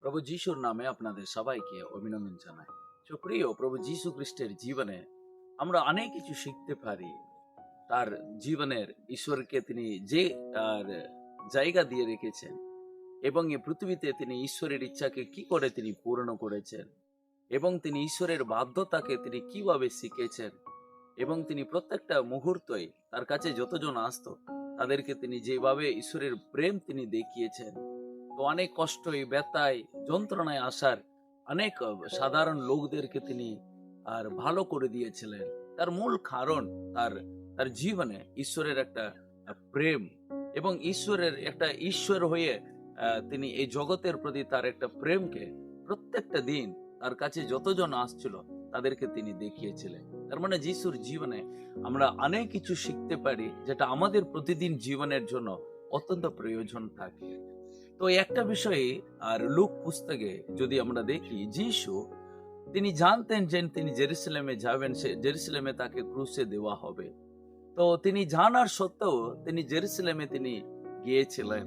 প্রভু যিশুর নামে আপনাদের সবাইকে অভিনন্দন জানাই। সুপ্রিয়, প্রভু যিশু খ্রিস্টের জীবনে আমরা অনেক কিছু শিখতে পারি। তার জীবনের ঈশ্বরকে তিনি যে তার জায়গা দিয়ে রেখেছেন এবং এই পৃথিবীতে তিনি ঈশ্বরের ইচ্ছাকে কি করে তিনি পূর্ণ করেছেন এবং তিনি ঈশ্বরের বাধ্যতাকে তিনি কিভাবে শিখেছেন এবং তিনি প্রত্যেকটা মুহূর্তই তার কাছে যতজন আসতো তাদেরকে তিনি যেভাবে ঈশ্বরের প্রেম তিনি দেখিয়েছেন। তো অনেক কষ্টই, ব্যথায়, যন্ত্রণায় আসার অনেক সাধারণ লোকদেরকে তিনি আর ভালো করে দিয়েছিলেন। তার মূল কারণ তার তার জীবনে ঈশ্বরের একটা প্রেম এবং ঈশ্বরের একটা ঈশ্বর হয়ে তিনি এই জগতের প্রতি তার একটা প্রেমকে প্রত্যেকটা দিন তার কাছে যতজন আসছিল তাদেরকে তিনি দেখিয়েছিলেন। তার মানে যিশুর জীবনে আমরা অনেক কিছু শিখতে পারি যেটা আমাদের প্রতিদিন জীবনের জন্য অত্যন্ত প্রয়োজন থাকে। তো একটা বিষয়ে আর লুক পুস্তকে যদি আমরা দেখি, যিশু তিনি জানতেন যে তিনি জেরুসালেমে যাবেন, সে জেরুসালেমে তাকে ক্রুশে দেওয়া হবে। তো তিনি জানার সত্ত্বেও তিনি জেরুসালেমে তিনি গিয়েছিলেন।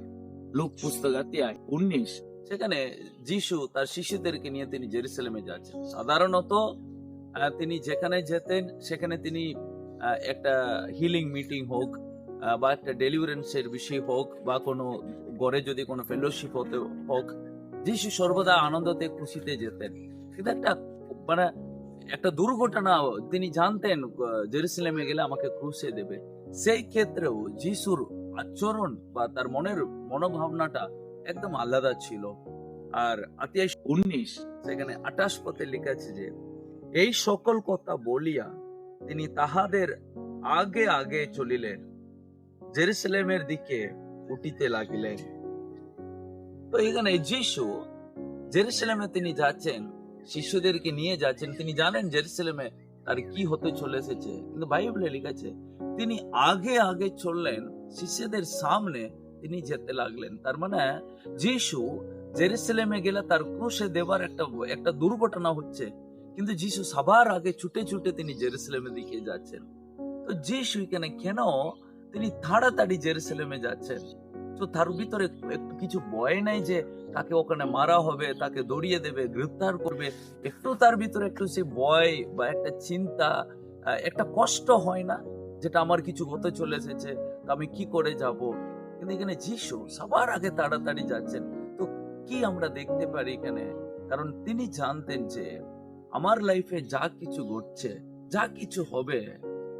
লুক পুস্তক অধ্যায় 19 সেখানে যিশু তার শিষ্যদেরকে নিয়ে তিনি জেরুসালেমে যাচ্ছেন। সাধারণত তিনি যেখানে যেতেন সেখানে তিনি একটা হিলিং মিটিং হোক বা একটা ডেলিভারেন্সের বিষয় হোক বা কোনো ঘরে যদি কোনো ফেলোশিপ হতে হোক, যিশু সর্বদা আনন্দতে খুশিতে যেতেন। কিন্তু মানে একটা দুর্ঘটনা তিনি জানতেন, জেরুসালেমে গেলে আমাকে ক্রুশে দেবে। সেই ক্ষেত্রেও যিশুর আচরণ বা তার মনের মনোভাবনাটা একদম আলাদা ছিল। আর অধ্যায় 19 সেখানে 28 পদে লেখা আছে যে, এই সকল কথা বলিয়া তিনি তাহাদের আগে আগে চলিলেন, জেরুসালেমের দিকে উঠিতে লাগিলেন। তো এখানে যিশু জেরুসালেমে তিনি যাচ্ছেন, শিষ্যদেরকে নিয়ে যাচ্ছেন। তিনি জানেন জেরুসালেমে তার কি হতে চলে এসেছে, কিন্তু বাইবেলে লেখা আছে তিনি আগে আগে চললেন, শিষ্যদের সামনে তিনি যেতে লাগলেন। তার মানে যিশু জেরুসালেমে গেলে তার ক্রুশে দেওয়ার একটা দুর্ঘটনা হচ্ছে, কিন্তু যিশু সবার আগে ছুটে ছুটে তিনি জেরুসালেমের দিকে যাচ্ছেন। তো যিশু এখানে কেন তিনি তাড়াতাড়ি জেরুসালেমে যাচ্ছেন? তো তার ভিতরে একটু কিছু ভয় নাই যে তাকে ওখানে মারা হবে, তাকে দড়িয়ে দেবে, গ্রেফতার করবে? একটু তার ভিতরে একটু সে ভয় বা একটা চিন্তা, একটা কষ্ট হয় না, যেটা আমার কিছু হতে চলে এসেছে, তো আমি কি করে যাব? কিন্তু এখানে যিশু সবার আগে তাড়াতাড়ি যাচ্ছেন। তো কি আমরা দেখতে পারি এখানে? কারণ তিনি জানতেন যে আমার লাইফে যা কিছু ঘটছে, যা কিছু হবে,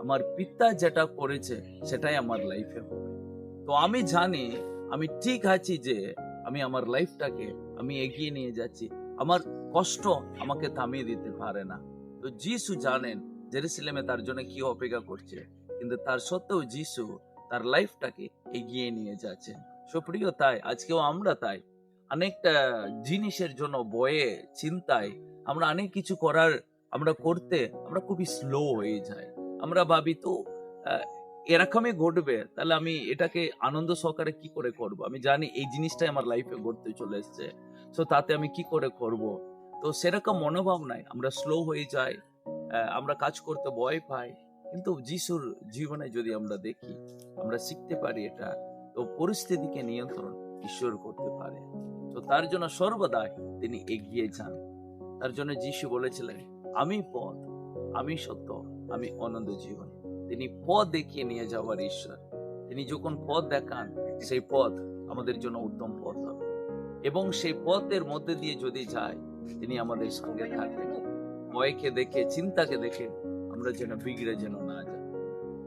আমার পিতা যেটা করেছে সেটাই আমার লাইফে হবে। তো আমি জানি আমি ঠিক আছি, যে আমি আমার লাইফটাকে আমি এগিয়ে নিয়ে যাচ্ছি। আমার কষ্ট আমাকে থামিয়ে দিতে পারে না। তো যিশু জানেন জেরুসালেমে তার জন্য কি অপেক্ষা করছে, কিন্তু তার সত্ত্বেও যিশু তার লাইফটাকে এগিয়ে নিয়ে যাচ্ছেন। সুপ্রিয়, তাই আজকেও আমরা তাই অনেকটা জিনিসের জন্য ভয়ে, চিন্তায় আমরা অনেক কিছু আমরা খুবই স্লো হয়ে যাই। আমরা ভাবি তো এরকমই ঘটবে, তাহলে আমি এটাকে আনন্দ সহকারে কি করে করব? আমি জানি এই জিনিসটাই আমার লাইফে ঘটতে চলে এসছে, তো তাতে আমি কি করে করব? তো সেরকম মনোভাব নাই, আমরা স্লো হয়ে যাই, আমরা কাজ করতে ভয় পাই। কিন্তু যিশুর জীবনে যদি আমরা দেখি, আমরা শিখতে পারি এটা, তো পরিস্থিতিকে নিয়ন্ত্রণ ঈশ্বর করতে পারে। তো তার জন্য সর্বদাই তিনি এগিয়ে যান। তার জন্য যিশু বলেছিলেন, আমি পথ, আমি সত্য, আমি অনন্ত জীবন। তিনি পথ দেখিয়ে নিয়ে যাওয়ার ঈশ্বর। তিনি যখন পথ দেখান, সেই পথ আমাদের জন্য উত্তম পথ হবে এবং সেই পথের মধ্যে দিয়ে যদি যাই, তিনি আমাদের সঙ্গে থাকবেন। ভয়কে দেখে, চিন্তাকে দেখে আমরা যেন বিগড়ে যেন না যাই।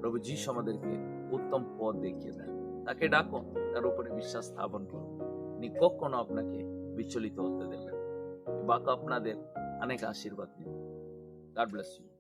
প্রভু যিশু আমাদেরকে উত্তম পথ দেখিয়ে দেন। তাকে ডাকো, তার উপরে বিশ্বাস স্থাপন করুন, তিনি কখনো আপনাকে বিচলিত হতে দেবেন। বাক আপনাদের অনেক আশীর্বাদ দিন। God bless you.